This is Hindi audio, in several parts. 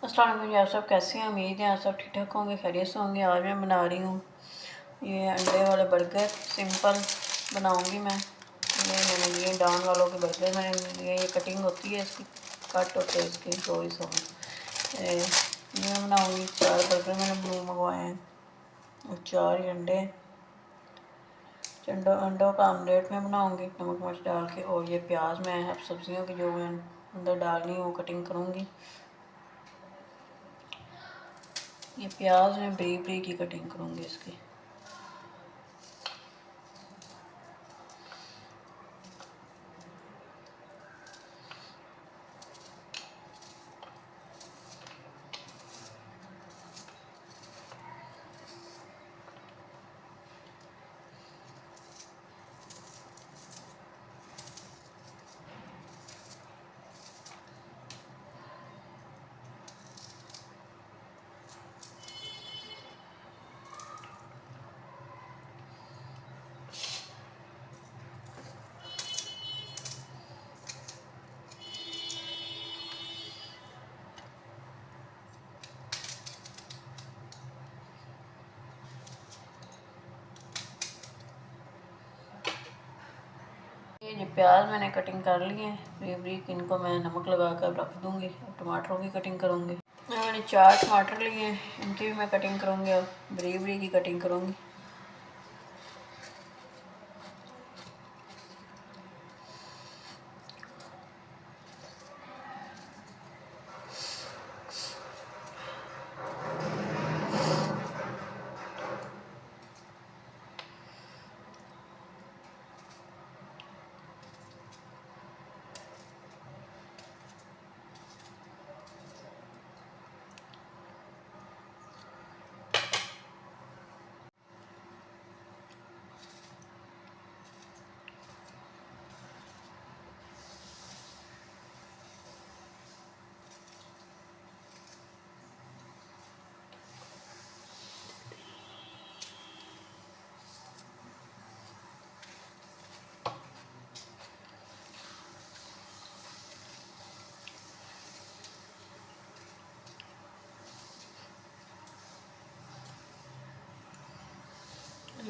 अस्सलाम वालेकुम आप सब कैसे हैं। उम्मीद है आप सब ठीक ठाक होंगे, खैरियत से होंगे। आज मैं बना रही हूँ ये अंडे वाले बर्गर। सिंपल बनाऊँगी मैं। ये मैंने लिए डाउन वालों के बर्गर मैंने लिए। ये कटिंग होती है इसकी, कट होते हैं इसके 2 हिस्सों में। ये मैं बनाऊँगी 4 बर्गर मैंने ब्लू मंगवाए हैं और 4 ही अंडे। अंडों का आमलेट मैं बनाऊँगी नमक मिर्च डाल के। और ये प्याज मैं अब सब्जियों की जो मैं अंदर डालनी है वो कटिंग करूँगी। ये प्याज में बरीक बरीक की कटिंग करूँगी इसकी। ये प्याज मैंने कटिंग कर लिए हैं बरीक बरीक। इनको मैं नमक लगा कर रख दूँगी। अब टमाटरों की कटिंग करूँगी। मैंने 4 टमाटर लिए हैं, इनकी भी मैं कटिंग करूँगी। अब बरीक बरीक की कटिंग करूँगी।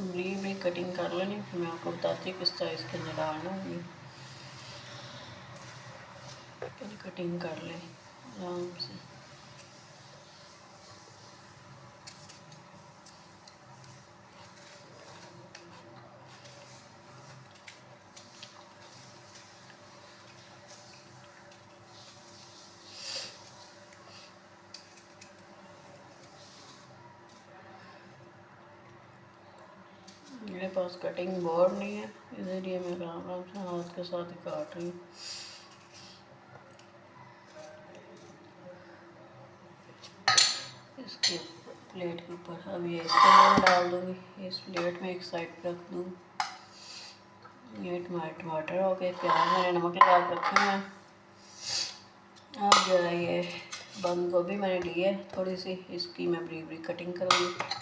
बरीक बरीक कटिंग कर लेनी, फिर मैं आपको बताती हूँ किस तरह इसके अंदर डालना होगी। कटिंग कर लें आराम से। मेरे पास कटिंग बोर्ड नहीं है, इसलिए मैं आराम आराम से हाथ के साथ ही काट रही हूँ। इसके प्लेट के ऊपर अब ये इसके अंदर डाल दूँगी। इस प्लेट में एक साइड पर रख दूँगी। ये टमाटर हो गए, प्याज मैंने नमक लगा के रखे हैं। अब जो है ये बंद गोभी मैंने ली है थोड़ी सी, इसकी मैं बरीक बरीक कटिंग करूँगी।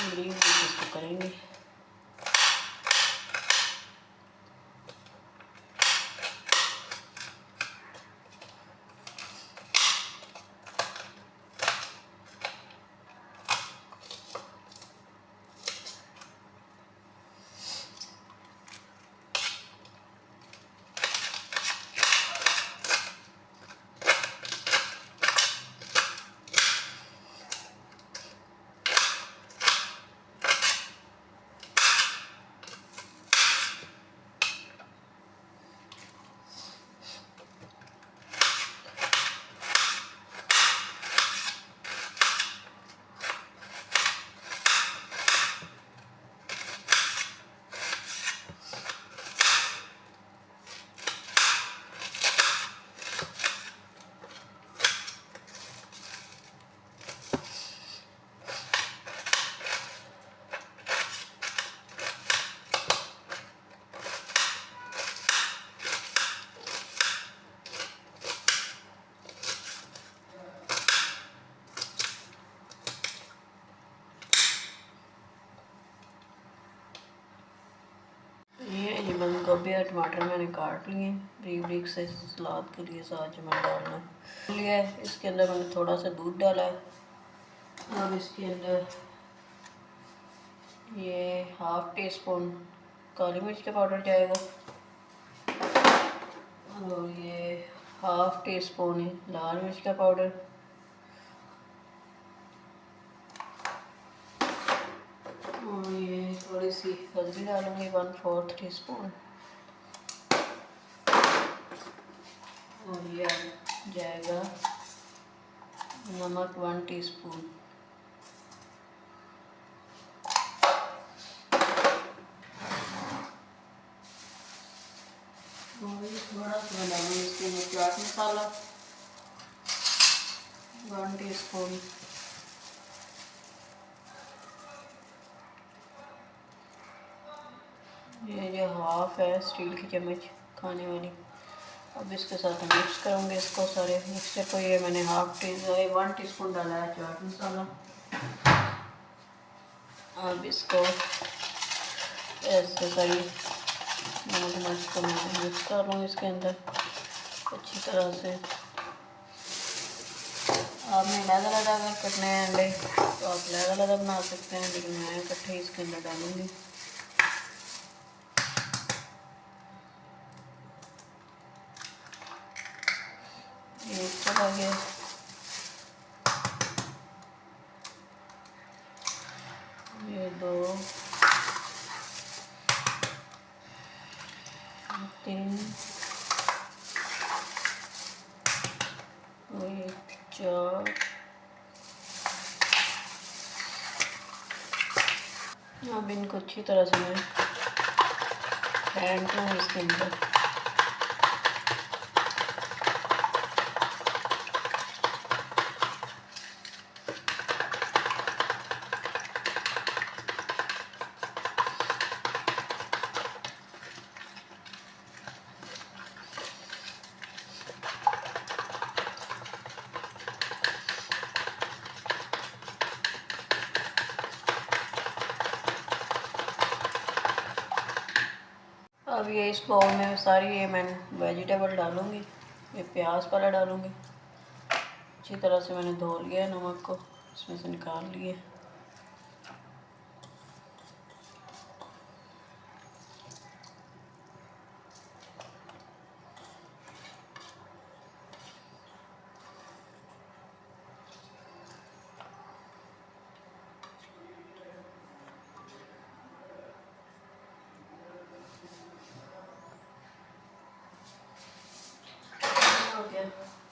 बरीक बरीक इसको करेंगे। गोभी और टमाटर मैंने काट लिए बारीक बारीक से सलाद के लिए, साथ जो मैंने डालना लिया है। इसके अंदर मैंने थोड़ा सा दूध डाला है। अब इसके अंदर ये 1/2 टीस्पून काली मिर्च का पाउडर जाएगा और ये 1/2 टीस्पून लाल मिर्च का पाउडर, और ये थोड़ी सी हल्दी डालूंगी 1/4 टीस्पून, और ये जाएगा नमक 1 टीस्पून। थोड़ा सा डालूंगी इसके अंदर चाट मसाला 1 टीस्पून, ये जो 1/2 है स्टील की चम्मच खाने वाली। अब इसके साथ मिक्स करूँगी इसको सारे मिक्सचर को। ये मैंने 1 टीस्पून डाला है चाट मसाला। अब इसको ऐसे सारी नमक मिर्च को मैं मिक्स कर लूँगी इसके अंदर अच्छी तरह से। आपने अलग अलग कटने हैं अंडे तो आप अलग अलग बना सकते हैं, लेकिन मैं इकट्ठे इसके अंदर डालूँगी। एक चला गया, ये 2 3 और 4। अब इनको अच्छी तरह से मैं फेंट लूँ इसके अंदर। अब ये इस बाउल में सारी ये मैं वेजिटेबल डालूँगी। ये प्याज पहले डालूँगी, अच्छी तरह से मैंने धो लिया है, नमक को इसमें से निकाल लिए।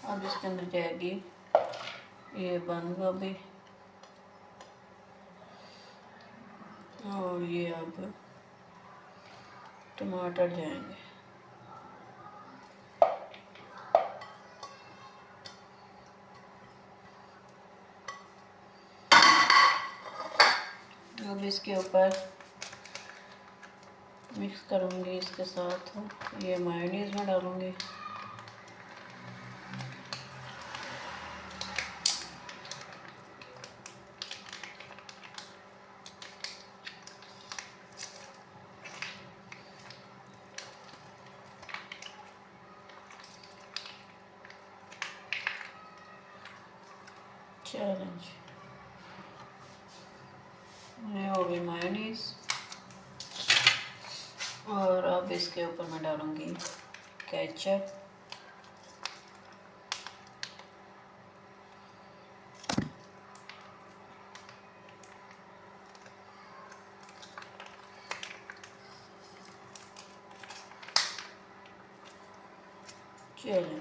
अब इसके अंदर जाएगी ये बंद गोभी और ये अब टमाटर जाएंगे। अब इसके ऊपर मिक्स करूँगी, इसके साथ ये मायोनीज में डालूँगी। चैलेंज ये हो गई मायोनीज, और अब इसके ऊपर मैं डालूँगी केचप। चलिए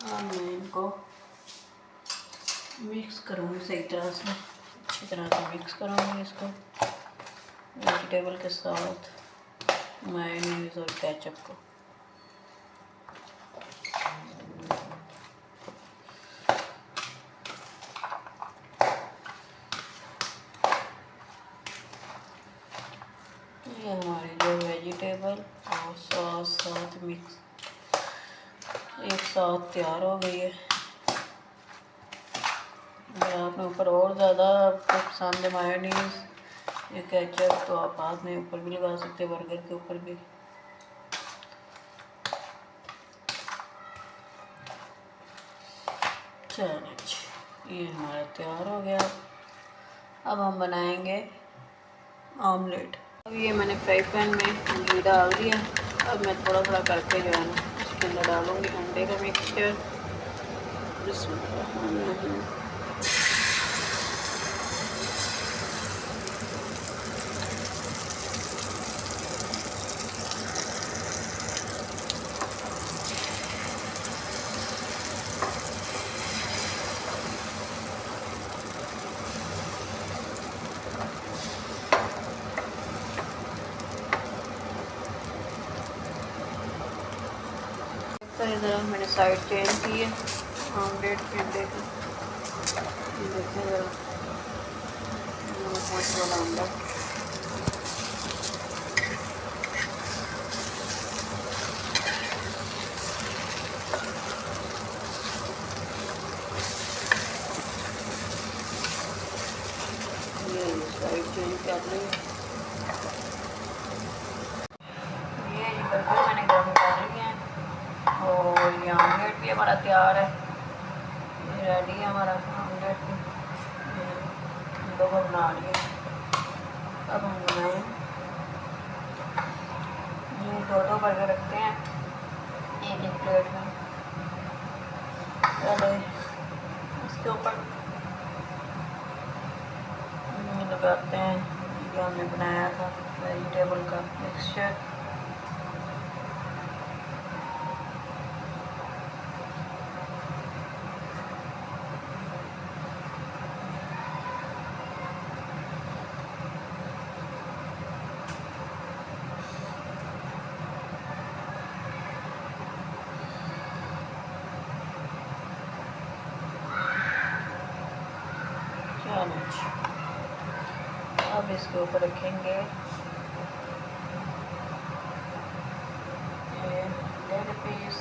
अब मैं इनको मिक्स करूँगी सही तरह से, अच्छी तरह से मिक्स करूँगी इसको वेजिटेबल के साथ मायोनीज और केचप को। ये हमारी जो वेजिटेबल और सॉस साथ मिक्स एक साथ तैयार हो गई है। अगर आपने ऊपर और ज़्यादा आपको पसंद है मायोनीज ये केचप तो आप बाद में ऊपर भी लगा सकते हैं, बर्गर के ऊपर भी। चलो ये हमारा तैयार हो गया। अब हम बनाएंगे ऑमलेट। अब ये मैंने फ्राई पैन में घी डाल दिया। अब मैं थोड़ा थोड़ा करके जो है ना इसके अंदर डालूँगी अंडे का मिक्सचर। इधर मैंने साइड चेंज की है ऑमलेट के अंडे की। देखिए ज़रा वाला अंडा। ये साइड चेंज कर ली। ये बर्गर मैंने गर्म कर लिए हैं और ये ऑमलेट भी हमारा तैयार है। ये रेडी है हमारा ऑमलेट भी। अंडों को बना लिए। अब हम बनाएं। ये दो बर्गर रखते हैं एक एक प्लेट में। पहले इसके ऊपर लगाते हैं जो हमने बनाया था वेजिटेबल का मिक्सचर। अब इसके ऊपर रखेंगे लेग पीस।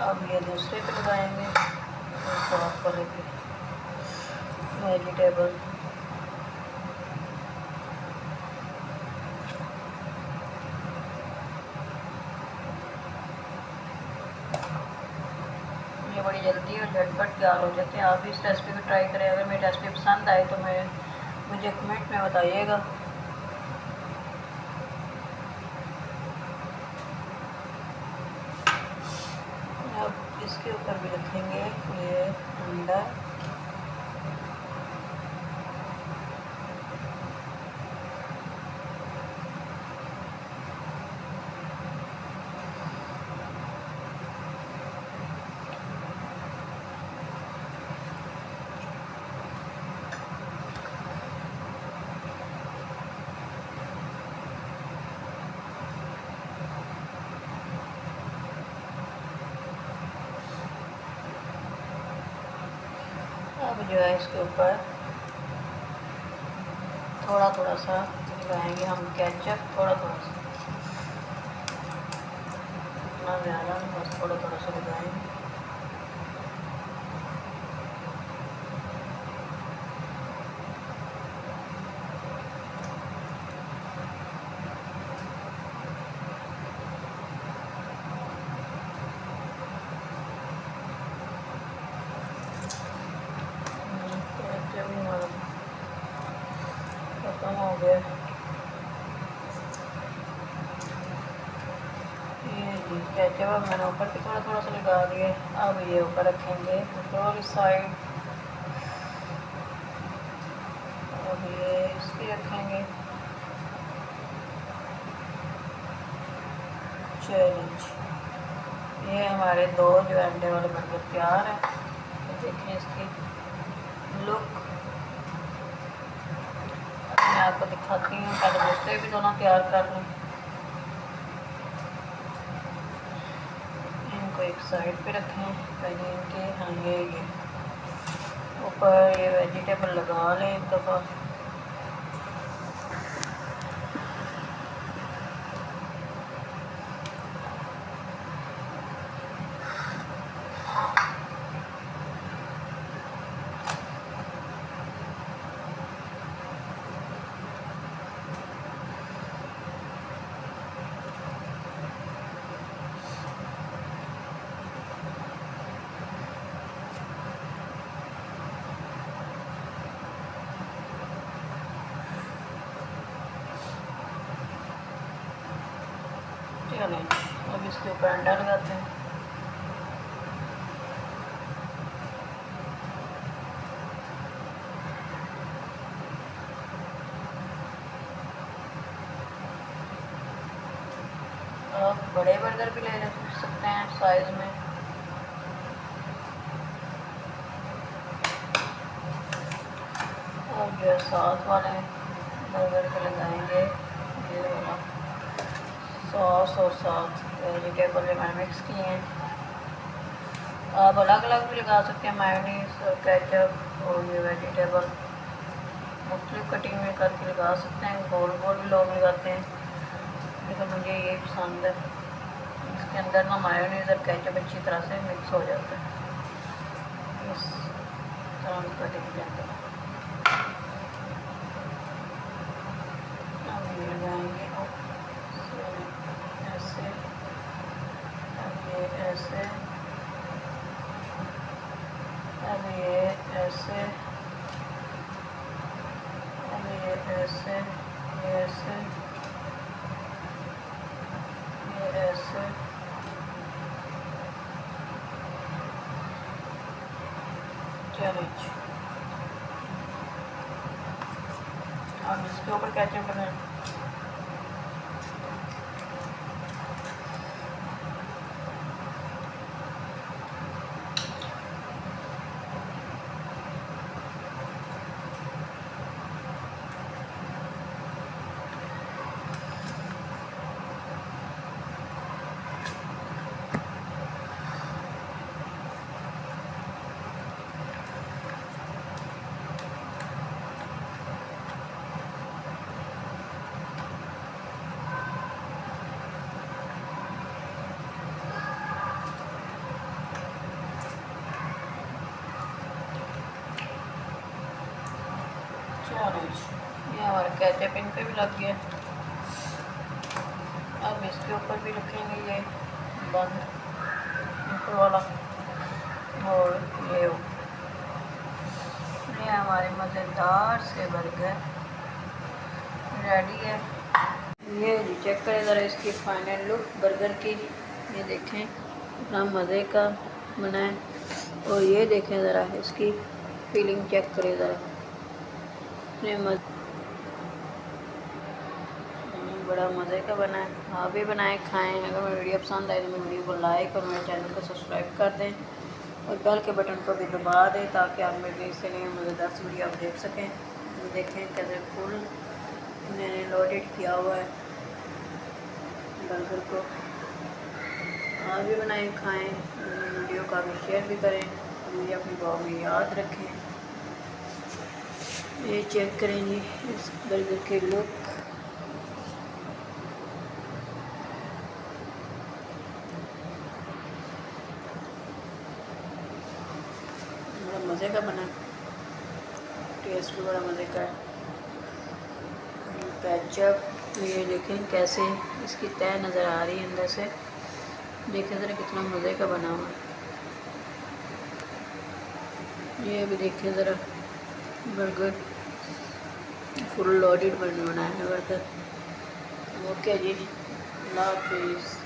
अब ये दूसरे पे लगाएंगे सॉस वाले पे वेजिटेबल। ये बड़ी जल्दी और झटपट तैयार हो जाते हैं। आप भी इस रेसिपी को ट्राई करें। अगर मेरी रेसिपी पसंद आए तो मुझे कमेंट में बताइएगा। अब इसके ऊपर भी रखेंगे ये अंडा। अब जो है इसके ऊपर थोड़ा थोड़ा सा लगाएंगे हम केचप। थोड़ा थोड़ा सा, इतना ज़्यादा बस थोड़ा थोड़ा सा लगाएंगे। खत्म हो गया। ये जी केचप मैंने ऊपर पे थोड़ा थोड़ा सा लगा दिया। अब ये ऊपर रखेंगे ऊपर साइड। अब ये इसकी रखेंगे। चैलेंज ये हमारे दो जो अंडे वाले बर्गर तैयार है। देखें इसकी लुक। मैं आपको दिखाती हूँ। पहले दूसरे भी दोनों तैयार कर लें। इनको एक साइड पे रखें पहले इनके। हाँ ये ओके। ऊपर ये वेजिटेबल लगा लें एक दफ़ा। चलें अब इसके ऊपर अंडा लगाते हैं। आप बड़े बर्गर भी ले सकते हैं साइज़ में। और जो साथ वाले बर्गर के लगाएंगे ये वाला सॉस और साथ वेजिटेबल जो मैंने मिक्स किए हैं। आप अलग अलग भी लगा सकते हैं, मायोनीज और केचप और ये वेजिटेबल मुख्तलिफ कटिंग में करके लगा सकते हैं। गोल गोल भी लोग लगाते हैं, लेकिन मुझे ये पसंद है। इसके अंदर ना मायोनीज और केचप अच्छी तरह से मिक्स हो जाता है इस तरह की कटिंग के अंदर। अब ये लगाएंगे ऐसे, अब ये ऐसे, अब ये ऐसे, अब ये ऐसे, ये ऐसे, ये ऐसे, चलिए अब इसके ऊपर केचप लगाएं। ये हमारा केचप इन पे भी लग गया। अब इसके ऊपर भी रखेंगे ये बंद ऊपर वाला, और ये हमारे मज़ेदार से बर्गर रेडी है। ये चेक करें ज़रा इसकी फाइनल लुक बर्गर की। ये देखें इतना मज़े का बना है, और ये देखें ज़रा इसकी फीलिंग चेक करें ज़रा, बड़ा मज़े का बना है। आप भी बनाएं खाएं। अगर मेरी वीडियो पसंद आए तो मेरी वीडियो को लाइक और मेरे चैनल को सब्सक्राइब कर दें और बेल के बटन को भी दबा दें ताकि आप मेरे इससे नई मज़ेदार सी वीडियो आप देख सकें। तो देखें कैसे फुल मैंने लोडेड किया हुआ है बर्गर को। आप भी बनाएं खाएँ, वीडियो को आगे शेयर भी करें, मुझे अपनी दुआ में याद रखें। ये चेक करेंगे इस बर्गर के लुक। बड़ा मज़े का बना, टेस्ट भी बड़ा मज़े का है। केचप ये देखें कैसे इसकी तह नज़र आ रही है अंदर से, देखें ज़रा कितना मज़े का बना हुआ। ये भी देखें ज़रा बर्गर फुल लोडेड बना है बर्गर। ओके जी, अल्लाह हाफिज़।